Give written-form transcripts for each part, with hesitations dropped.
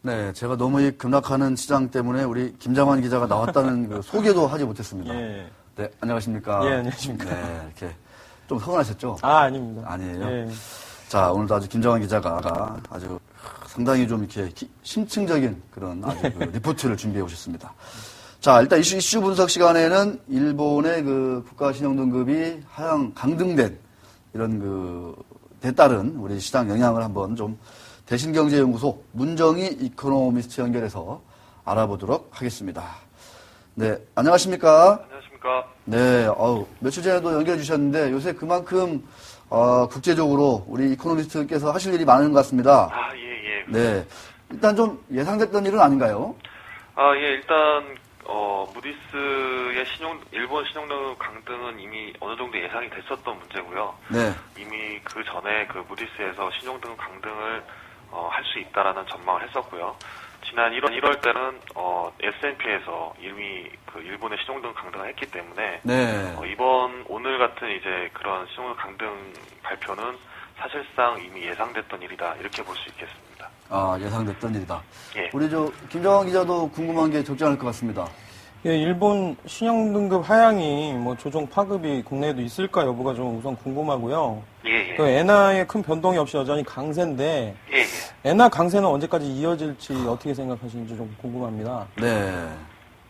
네, 제가 너무 이 급락하는 시장 때문에 우리 김장환 기자가 나왔다는 그 소개도 하지 못했습니다. 예. 네, 안녕하십니까. 예, 안녕하십니까. 네, 이렇게 좀 서운하셨죠? 아닙니다. 아니에요. 예. 자, 오늘도 아주 김장환 기자가 아주 상당히 좀 이렇게 심층적인 그런 아주 그 리포트를 준비해 오셨습니다. 자, 일단 이슈 분석 시간에는 일본의 그 국가신용등급이 하향 강등된 이런 데 따른 우리 시장 영향을 한번 좀 대신경제연구소 문정희 이코노미스트 연결해서 알아보도록 하겠습니다. 네, 안녕하십니까? 안녕하십니까? 네, 며칠 전에도 연결해 주셨는데 요새 그만큼 국제적으로 우리 이코노미스트께서 하실 일이 많은 것 같습니다. 아, 예. 네, 일단 좀 예상됐던 일은 아닌가요? 아, 예, 일단 무디스의 일본 신용등급 강등은 이미 어느 정도 예상이 됐었던 문제고요. 네. 이미 그 전에 그 무디스에서 신용등급 강등을 할 수 있다라는 전망을 했었고요. 지난 1월 때는 S&P에서 이미 그 일본의 신용등급 강등을 했기 때문에 네. 오늘 같은 이제 그런 신용등급 강등 발표는 사실상 이미 예상됐던 일이다 이렇게 볼 수 있겠습니다. 아, 예상됐던 일이다. 예. 우리 김정환 기자도 궁금한 게 적지 않을 것 같습니다. 예, 일본 신용등급 하향이 조정 파급이 국내에도 있을까 여부가 좀 우선 궁금하고요. 예. 그 엔화의 큰 변동이 없이 여전히 강세인데 예. 엔화 강세는 언제까지 이어질지 어떻게 생각하시는지 좀 궁금합니다. 네.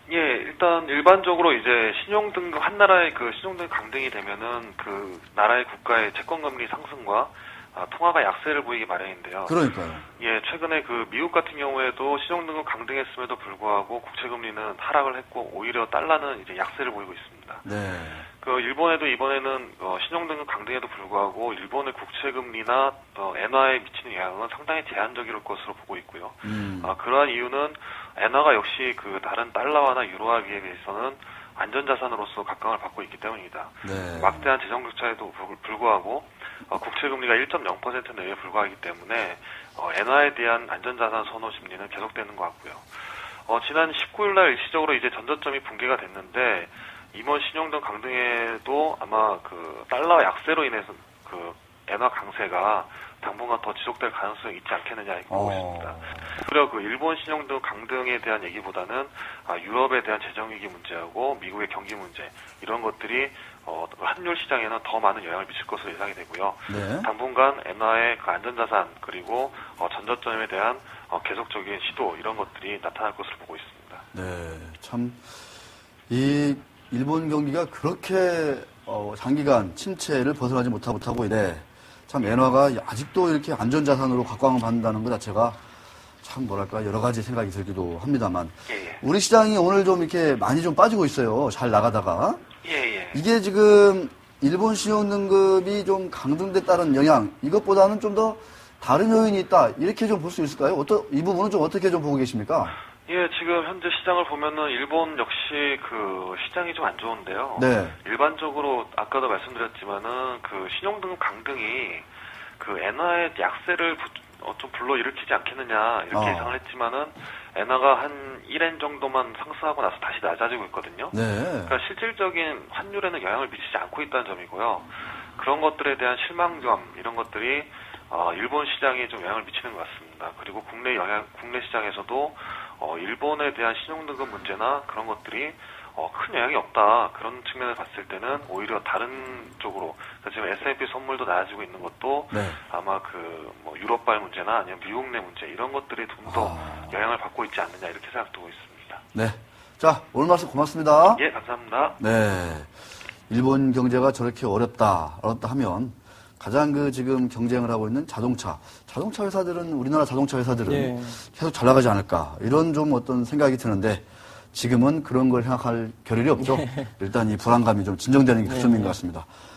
예, 일단 일반적으로 이제 한 나라의 그 신용등급 강등이 되면은 그 나라의 국가의 채권금리 상승과 통화가 약세를 보이기 마련인데요. 그러니까요. 예, 최근에 그 미국 같은 경우에도 신용등급 강등했음에도 불구하고 국채금리는 하락을 했고 오히려 달러는 이제 약세를 보이고 있습니다. 네. 그 일본에도 이번에는 신용등급 강등에도 불구하고 일본의 국채금리나 엔화에 미치는 영향은 상당히 제한적일 것으로 보고 있고요. 그러한 이유는 엔화가 역시 그 다른 달러화나 유로화 비해서는 안전자산으로서 각광을 받고 있기 때문입니다. 네. 막대한 재정 적자에도 불구하고 국채금리가 1.0% 내외에 불과하기 때문에 엔화에 대한 안전자산 선호 심리는 계속되는 것 같고요. 지난 19일 날 일시적으로 이제 전저점이 붕괴가 됐는데 이번 신용등급 강등에도 아마 그 달러 약세로 인해서 그 엔화 강세가 당분간 더 지속될 가능성이 있지 않겠느냐 이렇게 보고 있습니다. 오히려 그 일본 신용등급 강등에 대한 얘기보다는 유럽에 대한 재정위기 문제하고 미국의 경기 문제 이런 것들이 환율 시장에는 더 많은 영향을 미칠 것으로 예상이 되고요. 네. 당분간 엔화의 그 안전자산 그리고 전저점에 대한 계속적인 시도 이런 것들이 나타날 것으로 보고 있습니다. 네, 참 이 일본 경기가 그렇게 장기간 침체를 벗어나지 못하고 있네. 참 엔화가 아직도 이렇게 안전자산으로 각광을 받는다는 것 자체가 참 뭐랄까 여러 가지 생각이 들기도 합니다만 예. 우리 시장이 오늘 좀 이렇게 많이 좀 빠지고 있어요. 잘 나가다가 예. 이게 지금 일본 신용등급이 좀 강등돼 따른 영향 이것보다는 좀 더 다른 요인이 있다 이렇게 좀 볼 수 있을까요? 이 부분은 좀 어떻게 좀 보고 계십니까? 예, 지금 현재 시장을 보면은 일본 역시 그 시장이 좀 안 좋은데요. 네. 일반적으로 아까도 말씀드렸지만은 그 신용등급 강등이 그 엔화의 약세를 좀 불러일으키지 않겠느냐 이렇게 예상을 했지만은 엔화가 한 1엔 정도만 상승하고 나서 다시 낮아지고 있거든요. 네. 그러니까 실질적인 환율에는 영향을 미치지 않고 있다는 점이고요. 그런 것들에 대한 실망감 이런 것들이 일본 시장에 좀 영향을 미치는 것 같습니다. 그리고 국내 시장에서도 일본에 대한 신용등급 문제나 그런 것들이 큰 영향이 없다. 그런 측면을 봤을 때는 오히려 다른 쪽으로 지금 S&P 선물도 낮아지고 있는 것도 네. 아마 유럽발 문제나 아니면 미국 내 문제 이런 것들이 좀 더 영향을 받고 있지 않느냐 이렇게 생각되고 있습니다. 네. 자, 오늘 말씀 고맙습니다. 예, 감사합니다. 네. 일본 경제가 저렇게 어렵다 하면 가장 지금 경쟁을 하고 있는 자동차 회사들은 우리나라 자동차 회사들은 예. 계속 잘 나가지 않을까 이런 좀 어떤 생각이 드는데 지금은 그런 걸 생각할 겨를이 없죠. 일단 이 불안감이 좀 진정되는 게 그 점인 것 같습니다.